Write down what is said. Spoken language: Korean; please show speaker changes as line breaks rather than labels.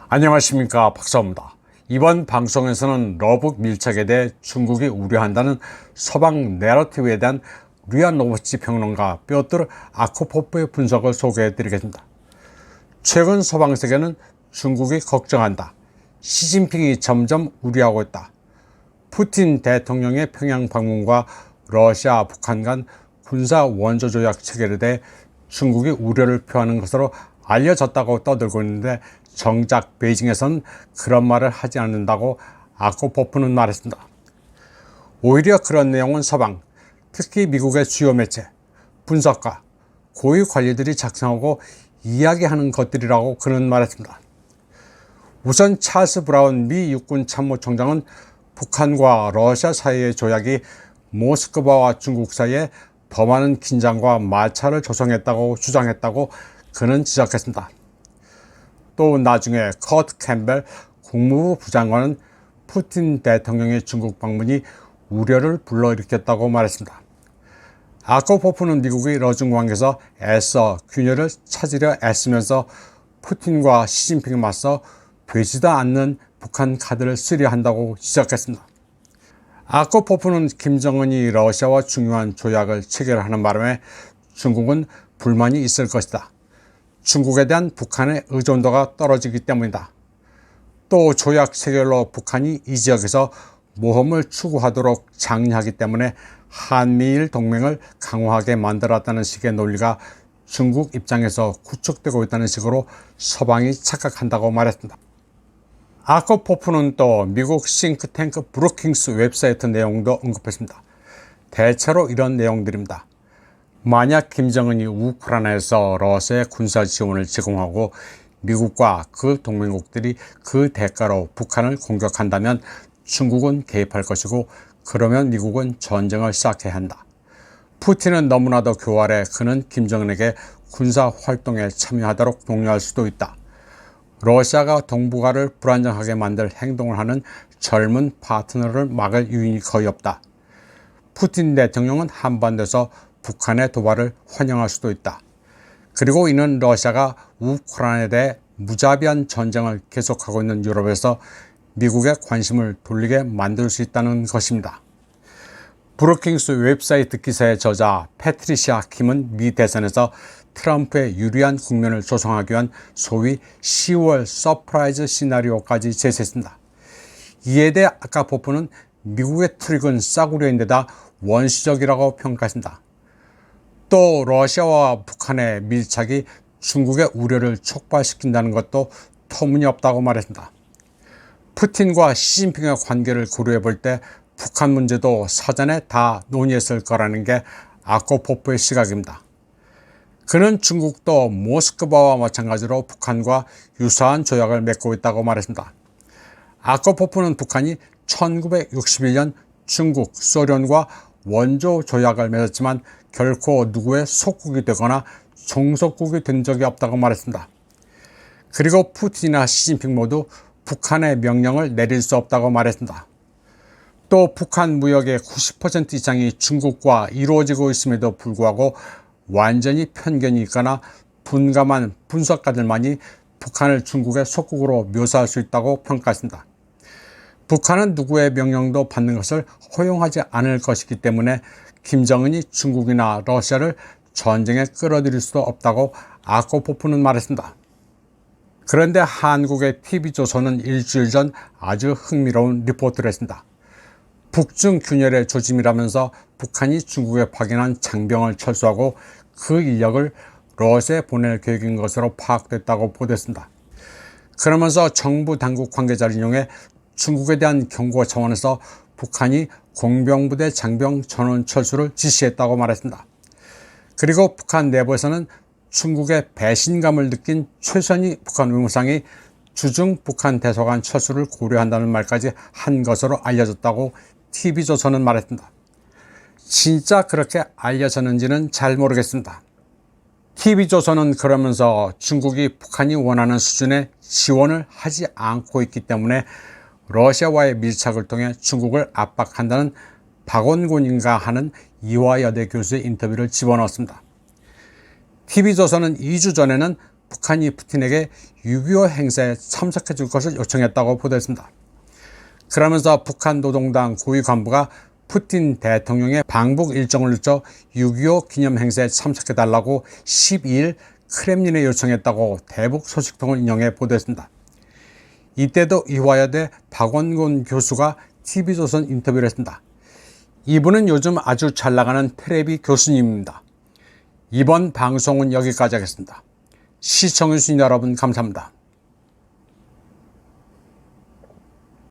안녕하십니까, 박사입니다. 이번 방송에서는 러북 밀착에 대해 중국이 우려한다는 서방 내러티브에 대한 리아 노보치 평론가 뾰트르 아코포프의 분석을 소개해 드리겠습니다. 최근 서방 세계는 중국이 걱정한다, 시진핑이 점점 우려하고 있다, 푸틴 대통령의 평양 방문과 러시아, 북한 간 군사 원조 조약 체결에 대해 중국이 우려를 표하는 것으로 알려졌다고 떠들고 있는데, 정작 베이징에서는 그런 말을 하지 않는다고 아코포프는 말했습니다. 오히려 그런 내용은 서방, 특히 미국의 주요 매체, 분석가, 고위 관리들이 작성하고 이야기하는 것들이라고 그는 말했습니다. 우선 찰스 브라운 미 육군 참모총장은 북한과 러시아 사이의 조약이 모스크바와 중국 사이에 더 많은 긴장과 마찰을 조성했다고 주장했다고 그는 지적했습니다. 또 나중에 커트 캠벨 국무부 부장관은 푸틴 대통령의 중국 방문이 우려를 불러일으켰다고 말했습니다. 아코포프는 미국이 러중 관계에서 애써 균열을 찾으려 애쓰면서 푸틴과 시진핑에 맞서 되지도 않는 북한 카드를 쓰려 한다고 지적했습니다. 아코포프는 김정은이 러시아와 중요한 조약을 체결하는 바람에 중국은 불만이 있을 것이다, 중국에 대한 북한의 의존도가 떨어지기 때문이다, 또 조약 체결로 북한이 이 지역에서 모험을 추구하도록 장려하기 때문에 한미일 동맹을 강화하게 만들었다는 식의 논리가 중국 입장에서 구축되고 있다는 식으로 서방이 착각한다고 말했습니다. 아코포프는 또 미국 싱크탱크 브루킹스 웹사이트 내용도 언급했습니다. 대체로 이런 내용들입니다. 만약 김정은이 우크라이나에서 러시아의 군사 지원을 제공하고 미국과 그 동맹국들이 그 대가로 북한을 공격한다면 중국은 개입할 것이고, 그러면 미국은 전쟁을 시작해야 한다. 푸틴은 너무나도 교활해 그는 김정은에게 군사 활동에 참여하도록 독려할 수도 있다. 러시아가 동북아를 불안정하게 만들 행동을 하는 젊은 파트너를 막을 유인이 거의 없다. 푸틴 대통령은 한반도에서 북한의 도발을 환영할 수도 있다. 그리고 이는 러시아가 우크라이나에 대해 무자비한 전쟁을 계속하고 있는 유럽에서 미국의 관심을 돌리게 만들 수 있다는 것입니다. 브루킹스 웹사이트 기사의 저자 패트리시아 킴은 미 대선에서 트럼프의 유리한 국면을 조성하기 위한 소위 10월 서프라이즈 시나리오까지 제시했습니다. 이에 대해 아코포프는 미국의 트릭은 싸구려인데다 원시적이라고 평가했습니다. 또 러시아와 북한의 밀착이 중국의 우려를 촉발시킨다는 것도 터무니없다고 말했습니다. 푸틴과 시진핑의 관계를 고려해 볼 때 북한 문제도 사전에 다 논의했을 거라는 게 아코포프의 시각입니다. 그는 중국도 모스크바와 마찬가지로 북한과 유사한 조약을 맺고 있다고 말했습니다. 아코포프는 북한이 1961년 중국, 소련과 원조 조약을 맺었지만 결코 누구의 속국이 되거나 종속국이 된 적이 없다고 말했습니다. 그리고 푸틴이나 시진핑 모두 북한의 명령을 내릴 수 없다고 말했습니다. 또 북한 무역의 90% 이상이 중국과 이루어지고 있음에도 불구하고 완전히 편견이 있거나 둔감한 분석가들만이 북한을 중국의 속국으로 묘사할 수 있다고 평가했습니다. 북한은 누구의 명령도 받는 것을 허용하지 않을 것이기 때문에 김정은이 중국이나 러시아를 전쟁에 끌어들일 수도 없다고 아코포프는 말했습니다. 그런데 한국의 TV조선은 일주일 전 아주 흥미로운 리포트를 했습니다. 북중 균열의 조짐이라면서 북한이 중국에 파견한 장병을 철수하고 그 인력을 러시아에 보낼 계획인 것으로 파악됐다고 보도했습니다. 그러면서 정부 당국 관계자를 인용해 중국에 대한 경고 차원에서 북한이 공병부대 장병 전원 철수를 지시했다고 말했습니다. 그리고 북한 내부에서는 중국의 배신감을 느낀 최선희 북한 외무상이 주중 북한 대사관 철수를 고려한다는 말까지 한 것으로 알려졌다고 TV조선은 말했습니다. 진짜 그렇게 알려졌는지는 잘 모르겠습니다. TV조선은 그러면서 중국이 북한이 원하는 수준의 지원을 하지 않고 있기 때문에 러시아와의 밀착을 통해 중국을 압박한다는 박원곤인가 하는 이화여대 교수의 인터뷰를 집어넣었습니다. TV조선은 2주 전에는 북한이 푸틴에게 6.25 행사에 참석해 줄 것을 요청했다고 보도했습니다. 그러면서 북한 노동당 고위 간부가 푸틴 대통령의 방북 일정을 늦춰 6.25 기념 행사에 참석해 달라고 12일 크렘린에 요청했다고 대북 소식통을 인용해 보도했습니다. 이때도 이화여대 박원곤 교수가 TV조선 인터뷰를 했습니다. 이분은 요즘 아주 잘 나가는 텔레비 교수님입니다. 이번 방송은 여기까지 하겠습니다. 시청해주신 여러분 감사합니다.